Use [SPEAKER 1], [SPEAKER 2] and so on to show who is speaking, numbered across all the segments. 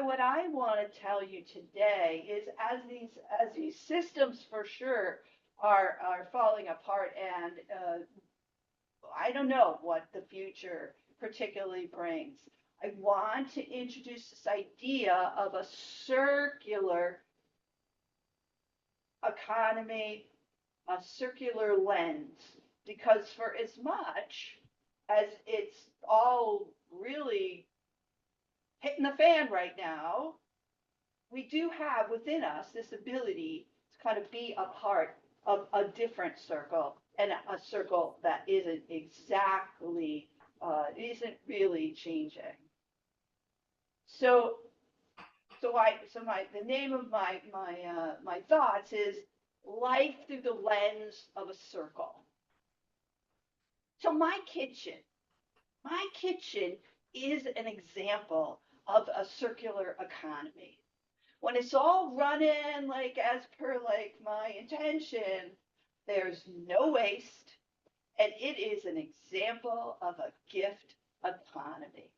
[SPEAKER 1] So what I want to tell you today is as these systems for sure are falling apart, and I don't know what the future particularly brings. I want to introduce this idea of a circular economy, a circular lens, because for as much as it's all really hitting the fan right now, we do have within us this ability to kind of be a part of a different circle, and a circle that isn't really changing. So, the name of my thoughts is life through the lens of a circle. So my kitchen is an example of a circular economy. When it's all running like as per like my intention, there's no waste, and it is an example of a gift economy.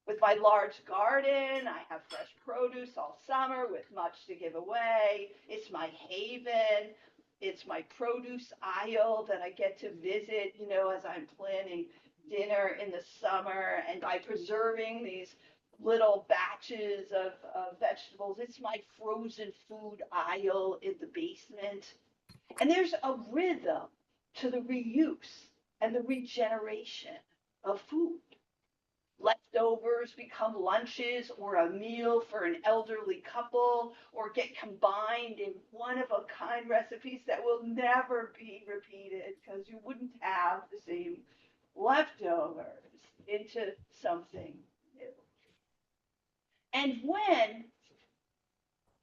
[SPEAKER 1] With my large garden, I have fresh produce all summer with much to give away. It's my haven. It's my produce aisle that I get to visit, as I'm planning dinner in the summer. And by preserving these little batches of vegetables, it's my frozen food aisle in the basement. And there's a rhythm to the reuse and the regeneration of food. Leftovers become lunches or a meal for an elderly couple, or get combined in one of a kind recipes that will never be repeated because you wouldn't have the same leftovers into something new. And when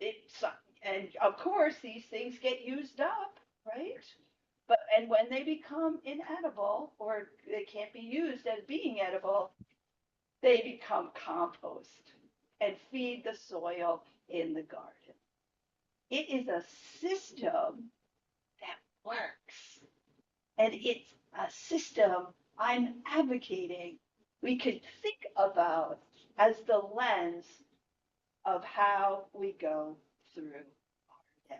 [SPEAKER 1] it's, and of course, these things get used up, right? And when they become inedible or they can't be used as being edible, they become compost and feed the soil in the garden. It is a system that works. And it's a system I'm advocating we could think about as the lens of how we go through our day.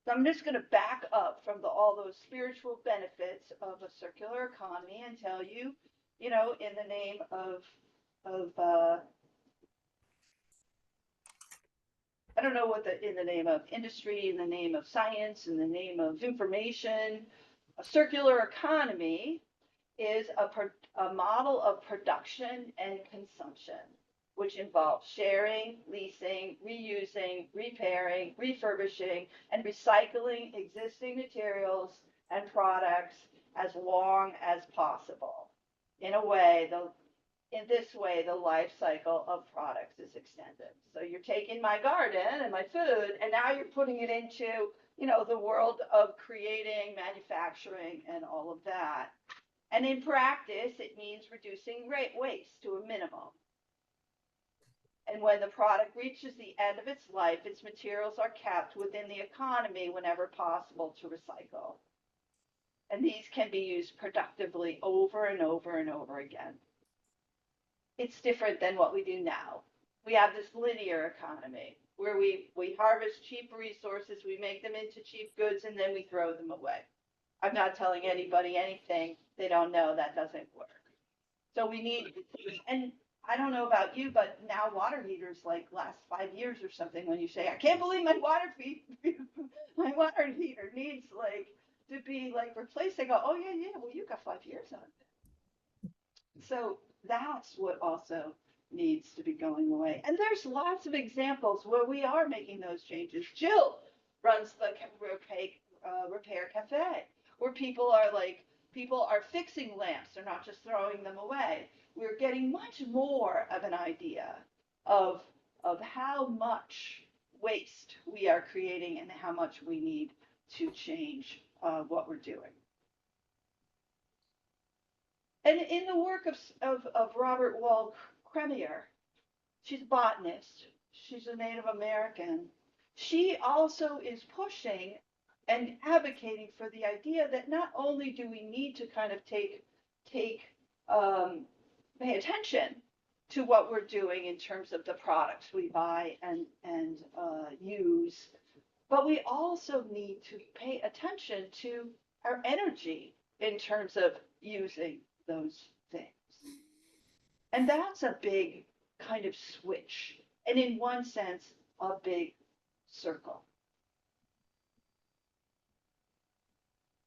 [SPEAKER 1] So I'm just going to back up from all those spiritual benefits of a circular economy and tell you, in the name of I don't know in the name of industry, in the name of science, in the name of information, a circular economy is a model of production and consumption, which involves sharing, leasing, reusing, repairing, refurbishing, and recycling existing materials and products as long as possible. In this way, the life cycle of products is extended. So you're taking my garden and my food, and now you're putting it into, the world of creating, manufacturing, and all of that. And in practice, it means reducing waste to a minimum. And when the product reaches the end of its life, its materials are kept within the economy whenever possible to recycle. And these can be used productively over and over and over again. It's different than what we do now. We have this linear economy where we harvest cheap resources, we make them into cheap goods, and then we throw them away. I'm not telling anybody anything they don't know. That doesn't work. So we need, and I don't know about you, but now water heaters like last 5 years or something. When you say, I can't believe my my water heater needs like to be like replaced, I go, oh yeah, well you got 5 years on it. So that's what also needs to be going away. And there's lots of examples where we are making those changes. Jill runs the repair cafe, where people are fixing lamps. They're not just throwing them away. We're getting much more of an idea of how much waste we are creating and how much we need to change what we're doing. And in the work of Robert Wall Cremier, she's a botanist, she's a Native American. She also is pushing and advocating for the idea that not only do we need to kind of pay attention to what we're doing in terms of the products we buy and use, but we also need to pay attention to our energy in terms of using those things. And that's a big kind of switch, and in one sense, a big circle.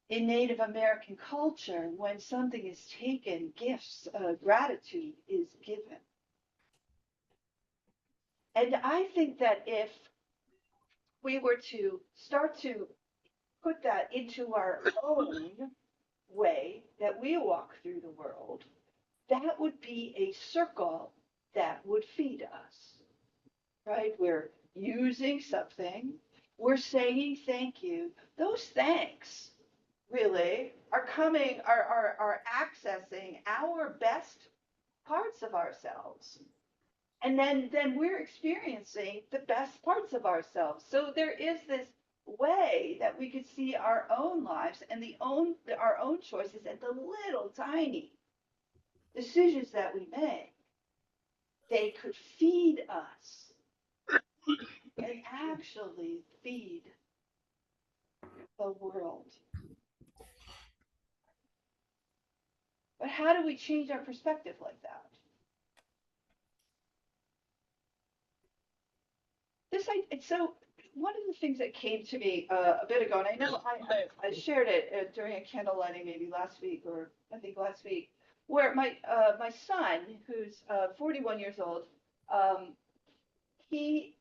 [SPEAKER 1] In Native American culture, when something is taken, gifts, gratitude is given. And I think that if we were to start to put that into our own way that we walk through the world, that would be a circle that would feed us, right? We're using something, we're saying thank you. Those thanks really are coming, are accessing our best parts of ourselves. And then we're experiencing the best parts of ourselves. So there is this way that we could see our own lives and our own choices and the little tiny decisions that we make. They could feed us and actually feed the world. But how do we change our perspective like that? So one of the things that came to me a bit ago, and I know I shared it during a candle lighting maybe last week, or I think last week, where my son, who's 41 years old, um, he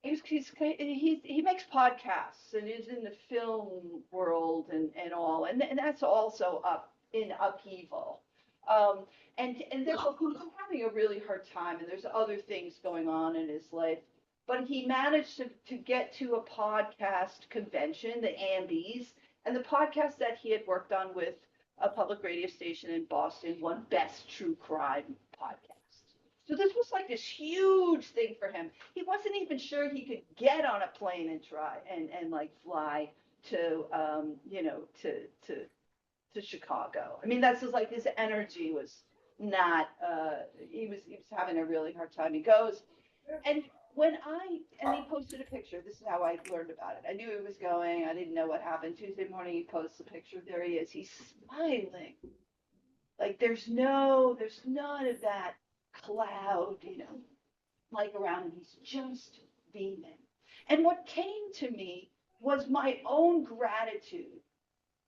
[SPEAKER 1] he makes podcasts and is in the film world and all, and that's also up in upheaval. Um, and therefore he's having a really hard time, and there's other things going on in his life. But he managed to get to a podcast convention, the Andes, and the podcast that he had worked on with a public radio station in Boston won Best True Crime Podcast. So this was like this huge thing for him. He wasn't even sure he could get on a plane and try and like fly to to Chicago. I mean, that's just like his energy was not. He was having a really hard time. He goes, and he posted a picture. This is how I learned about it. I knew he was going. I didn't know what happened. Tuesday morning, he posts a picture. There he is. He's smiling. Like there's none of that cloud, like around him. He's just beaming. And what came to me was my own gratitude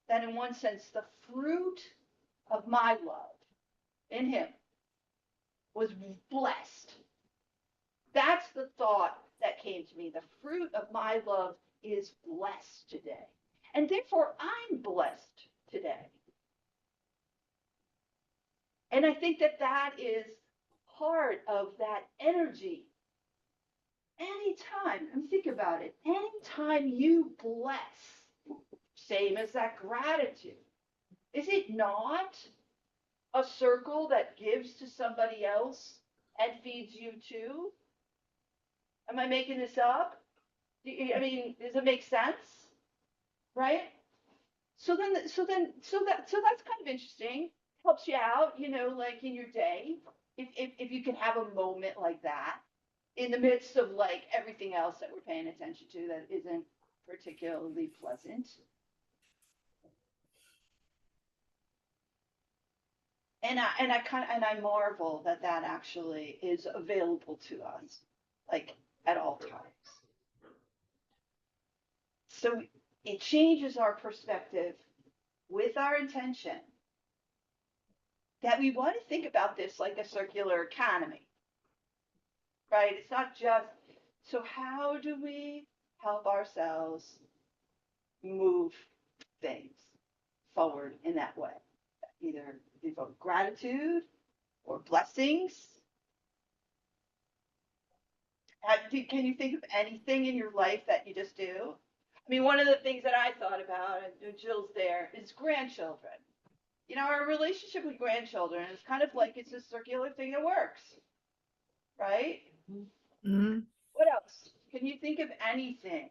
[SPEAKER 1] that in one sense the fruit of my love in him was blessed. That's the thought that came to me. The fruit of my love is blessed today. And therefore I'm blessed today. And I think that is part of that energy. Anytime, and think about it, anytime you bless, same as that gratitude, is it not a circle that gives to somebody else and feeds you too? Am I making this up? I mean, does it make sense? Right? So that's kind of interesting. Helps you out, like in your day. If you can have a moment like that in the midst of like everything else that we're paying attention to that isn't particularly pleasant. And I marvel that actually is available to us, like at all times. So it changes our perspective with our intention that we want to think about this like a circular economy, right? It's not just, so how do we help ourselves move things forward in that way? Either evoke gratitude or blessings. Can you think of anything in your life that you just do? I mean, one of the things that I thought about, and Jill's there, is grandchildren. Our relationship with grandchildren is kind of like it's a circular thing that works, right? Mm-hmm. What else? Can you think of anything?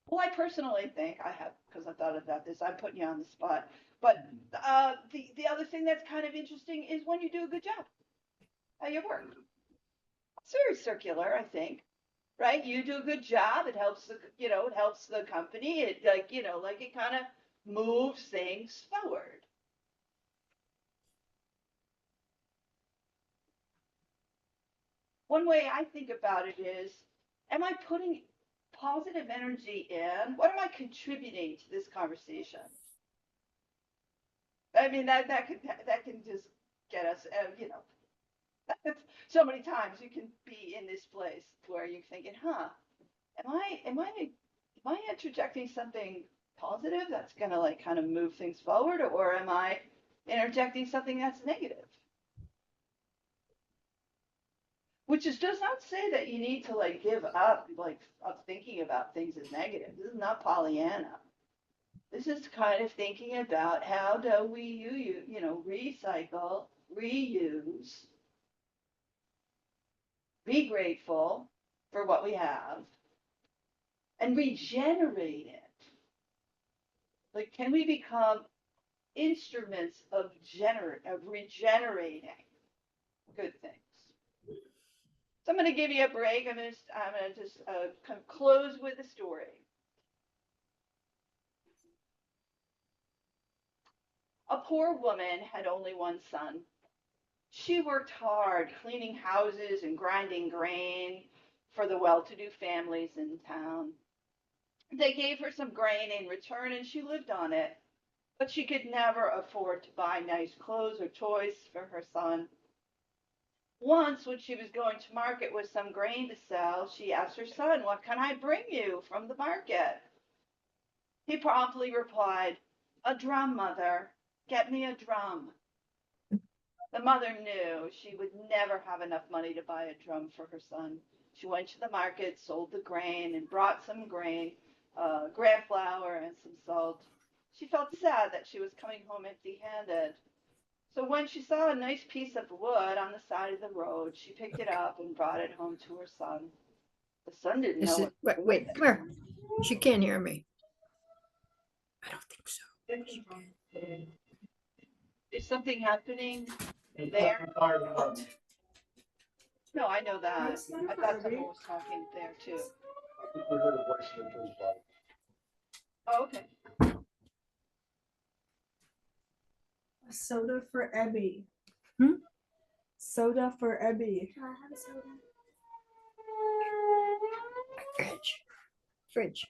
[SPEAKER 1] Well, I personally think I have, because I thought about this. I'm putting you on the spot. But the other thing that's kind of interesting is when you do a good job at your work. It's very circular, I think. Right? You do a good job. It helps it helps the company. It like it kind of moves things forward. One way I think about it is, am I putting positive energy in? What am I contributing to this conversation? I mean, that can just get us, so many times you can be in this place where you're thinking, huh, am I interjecting something positive that's gonna like kind of move things forward, or am I interjecting something that's negative? Which is does not say that you need to like give up like of thinking about things as negative. This is not Pollyanna. This is kind of thinking about how do we recycle, reuse, be grateful for what we have, and regenerate it. Like, can we become instruments of regenerating good things? So I'm going to give you a break. I'm going to just close with a story. A poor woman had only one son. She worked hard cleaning houses and grinding grain for the well-to-do families in town. They gave her some grain in return and she lived on it, but she could never afford to buy nice clothes or toys for her son. Once, when she was going to market with some grain to sell, she asked her son, "What can I bring you from the market?" He promptly replied, "A drum, mother. Get me a drum." The mother knew she would never have enough money to buy a drum for her son. She went to the market, sold the grain, and brought some gram flour, and some salt. She felt sad that she was coming home empty handed. So when she saw a nice piece of wood on the side of the road, she picked it up and brought it home to her son. The son didn't know
[SPEAKER 2] This is
[SPEAKER 1] what to
[SPEAKER 2] wait,
[SPEAKER 1] do with
[SPEAKER 2] wait, come here. She can't hear me. I don't think so.
[SPEAKER 1] it. Is something happening there? No, I know that. I thought someone was talking there too. Oh, okay.
[SPEAKER 3] Soda for Abby.
[SPEAKER 2] Hmm?
[SPEAKER 3] Soda for Abby.
[SPEAKER 2] Fridge. Fridge.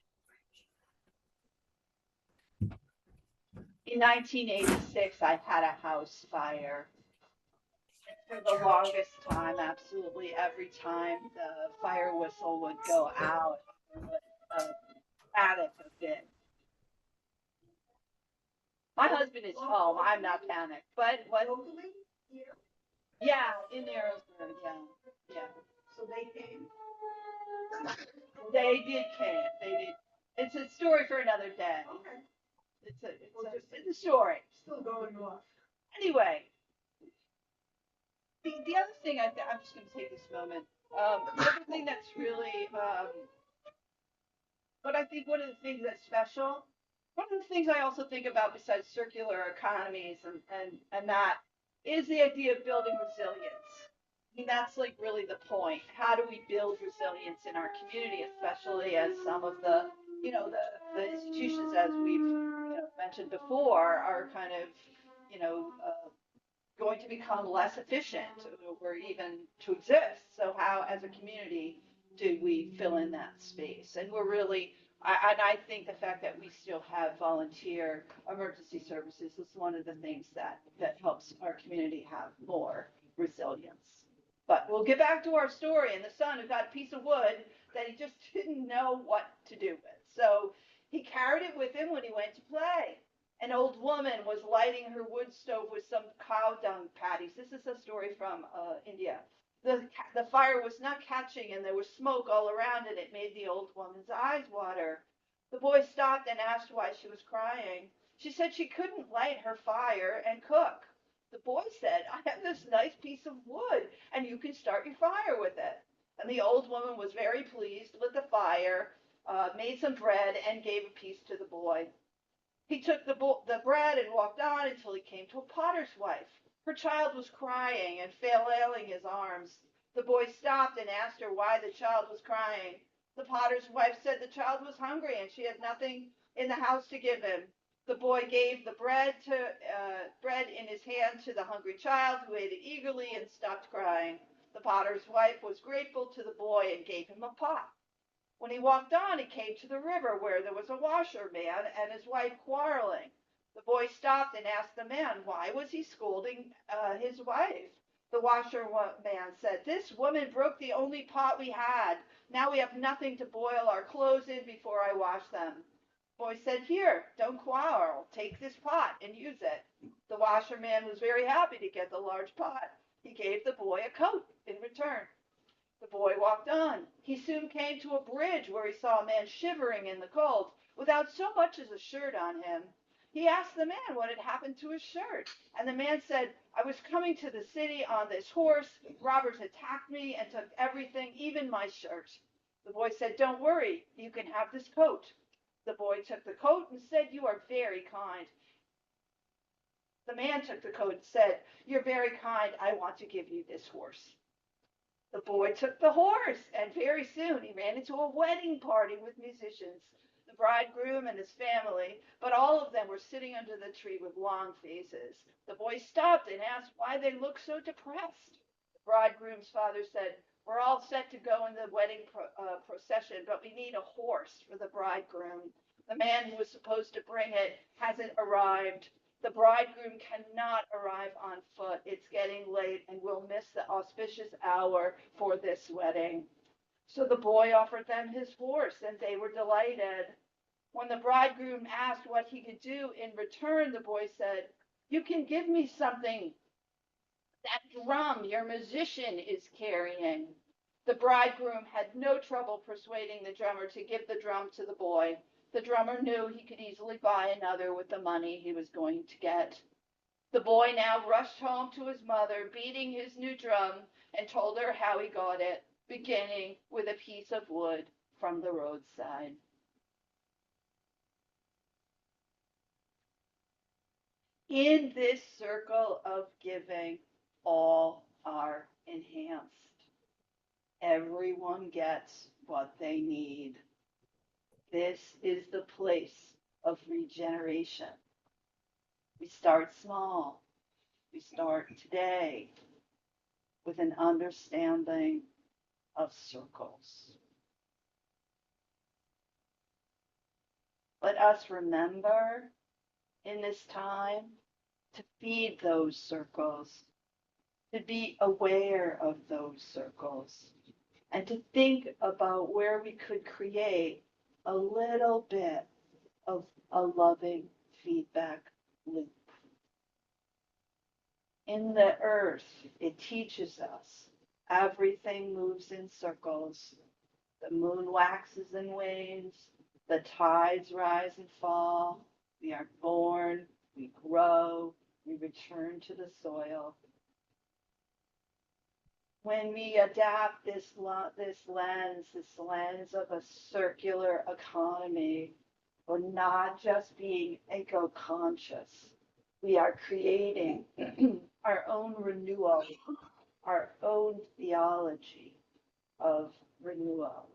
[SPEAKER 1] In 1986, I had a house fire. For the longest time, absolutely every time the fire whistle would go out, I would panic a bit. My husband is home. I'm not panicked. But what? Yeah, in Arizona. Yeah, yeah.
[SPEAKER 3] So they came.
[SPEAKER 1] They did camp. They did. It's a story for another day.
[SPEAKER 3] Okay.
[SPEAKER 1] It's a story.
[SPEAKER 3] Still going off.
[SPEAKER 1] Anyway, the other thing I'm just going to take this moment. The other thing that's really, but I think one of the things that's special, one of the things I also think about besides circular economies and that is the idea of building resilience. I mean, that's like really the point. How do we build resilience in our community, especially as some of the institutions, as we've mentioned before, are kind of going to become less efficient or even to exist. So how, as a community, do we fill in that space? And we're really, I think the fact that we still have volunteer emergency services is one of the things that helps our community have more resilience. But we'll get back to our story and the son who got a piece of wood that he just didn't know what to do with. So he carried it with him when he went to play. An old woman was lighting her wood stove with some cow dung patties. This is a story from India. The fire was not catching and there was smoke all around and it made the old woman's eyes water. The boy stopped and asked why she was crying. She said she couldn't light her fire and cook. The boy said, "I have this nice piece of wood and you can start your fire with it." And the old woman was very pleased, lit the fire, made some bread and gave a piece to the boy. He took the bread and walked on until he came to a potter's wife. Her child was crying and flailing his arms. The boy stopped and asked her why the child was crying. The potter's wife said the child was hungry and she had nothing in the house to give him. The boy gave the bread in his hand to the hungry child, who ate it eagerly and stopped crying. The potter's wife was grateful to the boy and gave him a pot. When he walked on, he came to the river where there was a washerman and his wife quarreling. The boy stopped and asked the man, why was he scolding his wife? The washerman said, this woman broke the only pot we had. Now we have nothing to boil our clothes in before I wash them. The boy said, here, don't quarrel. Take this pot and use it. The washerman was very happy to get the large pot. He gave the boy a coat in return. The boy walked on. He soon came to a bridge where he saw a man shivering in the cold, without so much as a shirt on him. He asked the man what had happened to his shirt, and the man said, I was coming to the city on this horse. Robbers attacked me and took everything, even my shirt. The boy said, don't worry, you can have this coat. The boy took the coat and said, you are very kind. The man took the coat and said, you're very kind. I want to give you this horse. The boy took the horse, and very soon he ran into a wedding party with musicians, the bridegroom and his family, but all of them were sitting under the tree with long faces. The boy stopped and asked why they looked so depressed. The bridegroom's father said, we're all set to go in the wedding procession, but we need a horse for the bridegroom. The man who was supposed to bring it hasn't arrived. The bridegroom cannot arrive on foot. It's getting late and we'll miss the auspicious hour for this wedding. So the boy offered them his horse and they were delighted. When the bridegroom asked what he could do in return, the boy said, you can give me something that drum your musician is carrying. The bridegroom had no trouble persuading the drummer to give the drum to the boy. The drummer knew he could easily buy another with the money he was going to get. The boy now rushed home to his mother, beating his new drum, and told her how he got it, beginning with a piece of wood from the roadside. In this circle of giving, all are enhanced. Everyone gets what they need. This is the place of regeneration. We start small. We start today with an understanding of circles. Let us remember in this time to feed those circles, to be aware of those circles, and to think about where we could create a little bit of a loving feedback loop. In the earth, it teaches us everything moves in circles. The moon waxes and wanes, the tides rise and fall. We are born, we grow, we return to the soil. When we adapt this lens of a circular economy, we're not just being eco-conscious. We are creating our own renewal, our own theology of renewal.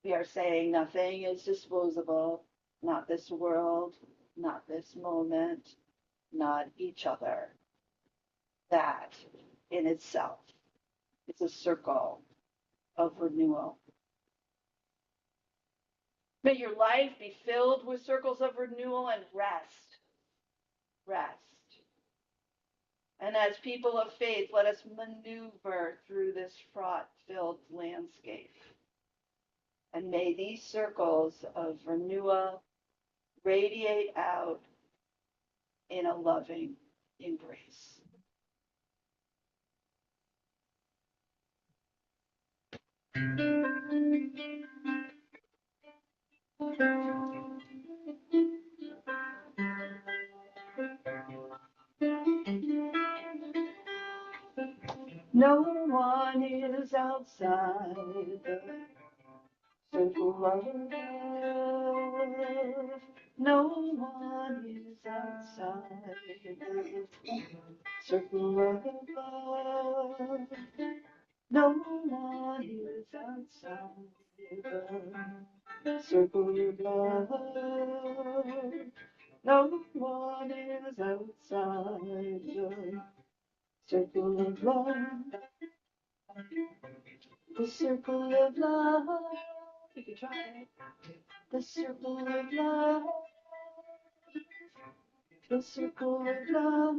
[SPEAKER 1] We are saying nothing is disposable, not this world, not this moment, not each other. That in itself is a circle of renewal. May your life be filled with circles of renewal and rest. Rest. And as people of faith, let us maneuver through this froth-filled landscape. And may these circles of renewal radiate out in a loving embrace. No one is outside the circle of love. No one is outside the circle of love. No one is outside the circle of love. No one is outside the circle of love. The circle of love. You can try it. The circle of love. The circle of love.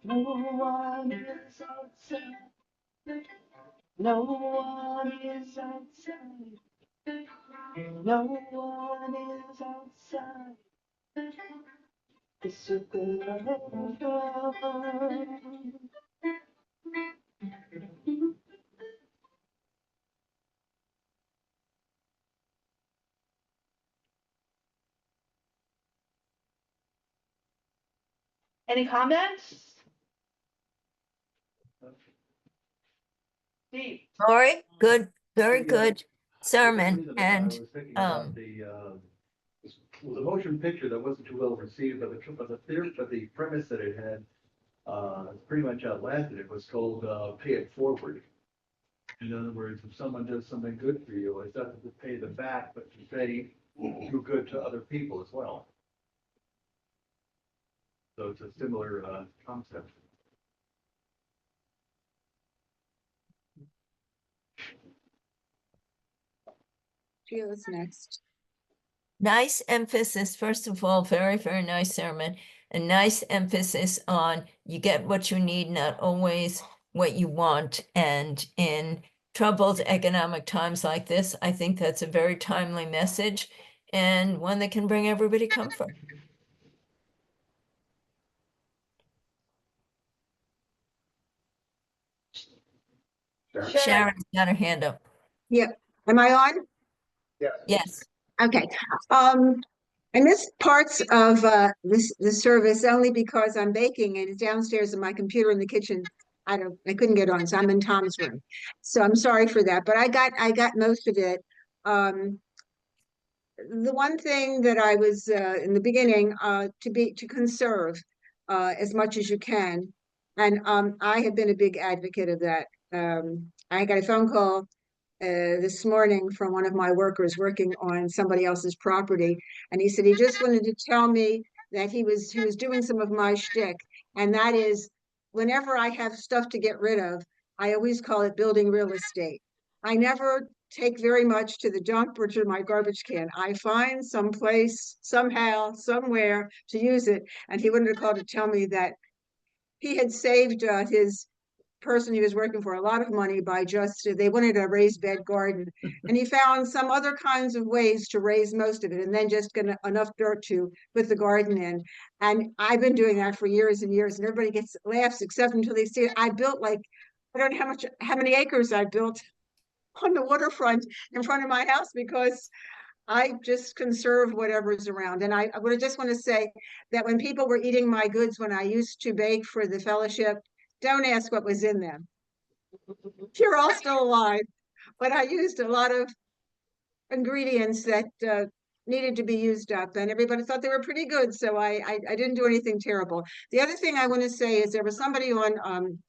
[SPEAKER 1] No one is outside. No one is outside. No one is outside. The circle of love. Any comments? Steve?
[SPEAKER 2] Laurie, good, very
[SPEAKER 4] Yeah.
[SPEAKER 2] good sermon.
[SPEAKER 4] For some reason, I
[SPEAKER 2] And
[SPEAKER 4] was thinking about
[SPEAKER 2] um,
[SPEAKER 4] it was a motion picture that wasn't too well received, but the premise that it had, pretty much outlasted. It was called, Pay It Forward. In other words, if someone does something good for you, it's not to pay them back, but to pay, do good to other people as well. So it's a similar, concept.
[SPEAKER 5] Sheila's next.
[SPEAKER 2] nice emphasis, first of all, very, very nice sermon. A nice emphasis on you get what you need, not always what you want. And in troubled economic times like this, I think that's a very timely message and one that can bring everybody comfort. Sharon's got her hand up.
[SPEAKER 5] Yeah. Am I on?
[SPEAKER 2] Yes.
[SPEAKER 5] Okay. I missed parts of this service only because I'm baking and it's downstairs in my computer in the kitchen. I couldn't get on, so I'm in Tom's room. So I'm sorry for that, but I got most of it. Um, the one thing that I was in the beginning to conserve as much as you can, and I have been a big advocate of that. I got a phone call this morning from one of my workers working on somebody else's property, and he said he just wanted to tell me that he was doing some of my shtick, and that is whenever I have stuff to get rid of, I always call it building real estate. I never take very much to the dump or to my garbage can. I find some place, somehow, somewhere to use it. And he wanted to call to tell me that he had saved his person he was working for a lot of money by just they wanted a raised bed garden, and he found some other kinds of ways to raise most of it and then just get enough dirt to put the garden in. And I've been doing that for years and years, and everybody gets laughs except until they see it. I built like I don't know how many acres I built on the waterfront in front of my house because I just conserve whatever's around. And I would just want to say that when people were eating my goods when I used to bake for the fellowship, don't ask what was in them. You're all still alive, but I used a lot of ingredients that needed to be used up, and everybody thought they were pretty good. So I didn't do anything terrible. The other thing I want to say is there was somebody on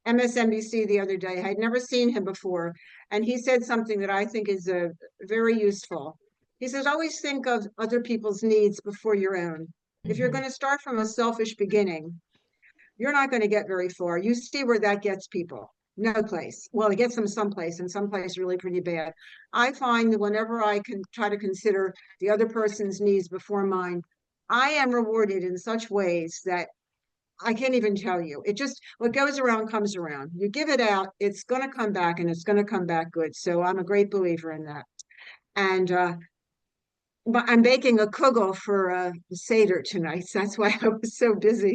[SPEAKER 5] MSNBC the other day. I had never seen him before, and he said something that I think is very useful. He says, always think of other people's needs before your own. If you're going to start from a selfish beginning, you're not going to get very far. You see where that gets people. No place. Well, it gets them someplace, and someplace really pretty bad. I find that whenever I can try to consider the other person's needs before mine, I am rewarded in such ways that I can't even tell you. It just, what goes around comes around. You give it out, it's going to come back, and it's going to come back good. So I'm a great believer in that. And but I'm baking a kugel for Seder tonight. So that's why I was so busy.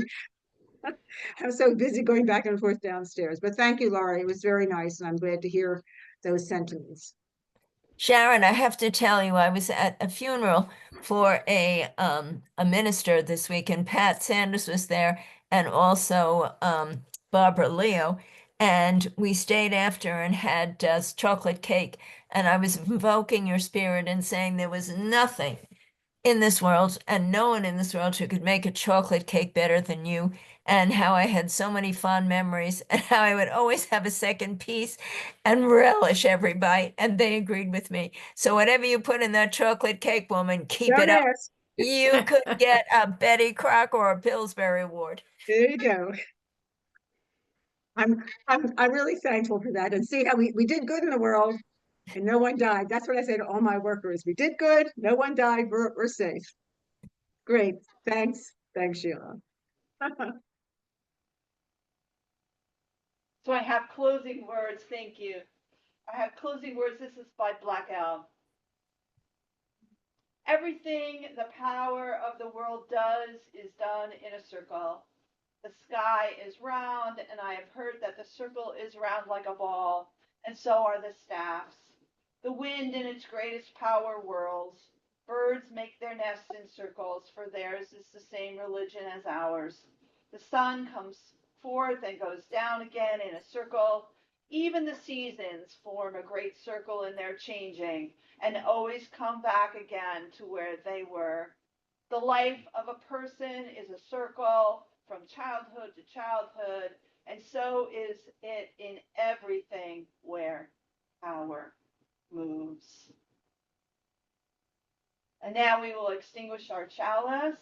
[SPEAKER 5] I'm so busy going back and forth downstairs. But thank you, Laurie. It was very nice, and I'm glad to hear those sentiments.
[SPEAKER 2] Sharon, I have to tell you, I was at a funeral for a minister this week, and Pat Sanders was there, and also Barbara Leo. And we stayed after and had chocolate cake. And I was invoking your spirit and saying there was nothing in this world and no one in this world who could make a chocolate cake better than you, and how I had so many fond memories and how I would always have a second piece and relish every bite. And they agreed with me. So whatever you put in that chocolate cake, woman, keep
[SPEAKER 5] Don't
[SPEAKER 2] it up.
[SPEAKER 5] ask.
[SPEAKER 2] You could get a Betty Crocker or a Pillsbury Award.
[SPEAKER 5] There you go. I'm really thankful for that. And see how we did good in the world and no one died. That's what I say to all my workers. We did good, no one died, we're safe. Great. Thanks. Thanks, Sheila.
[SPEAKER 1] So I have closing words. Thank you. I have closing words. This is by Black Owl. Everything the power of the world does is done in a circle. The sky is round, and I have heard that the circle is round like a ball, and so are the staffs. The wind in its greatest power whirls. Birds make their nests in circles, for theirs is the same religion as ours. The sun comes forth and goes down again in a circle. Even the seasons form a great circle in their changing, and always come back again to where they were. The life of a person is a circle from childhood to childhood, and so is it in everything where power moves. And now we will extinguish our chalice.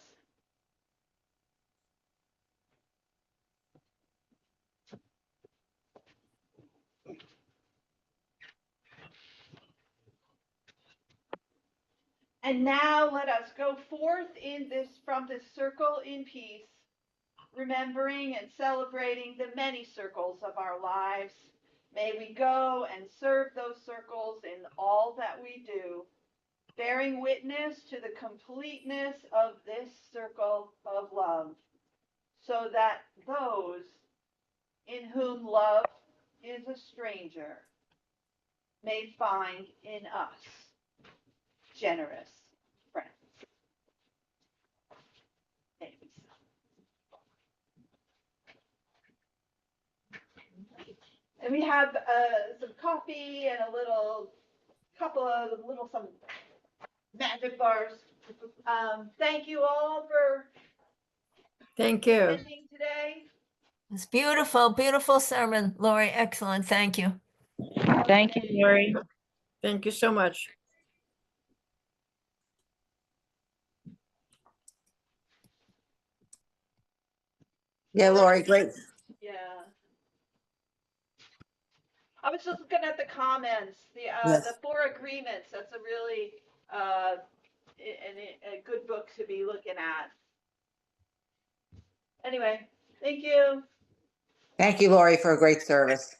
[SPEAKER 1] And now let us go forth in this from this circle in peace, remembering and celebrating the many circles of our lives. May we go and serve those circles in all that we do, bearing witness to the completeness of this circle of love, so that those in whom love is a stranger may find in us generous friends. Maybe so. And we have some coffee and a little couple of some magic bars. Thank you all for
[SPEAKER 6] Thank you.
[SPEAKER 1] attending today.
[SPEAKER 2] It's beautiful, beautiful sermon, Laurie. Excellent. Thank you.
[SPEAKER 7] Thank you, Laurie.
[SPEAKER 6] Thank you so much.
[SPEAKER 7] Yeah, Laurie, great.
[SPEAKER 1] Yeah. I was just looking at the comments,
[SPEAKER 7] Yes.
[SPEAKER 1] the four agreements. That's a really a good book to be looking at. Anyway, thank you.
[SPEAKER 7] Thank you, Laurie, for a great service.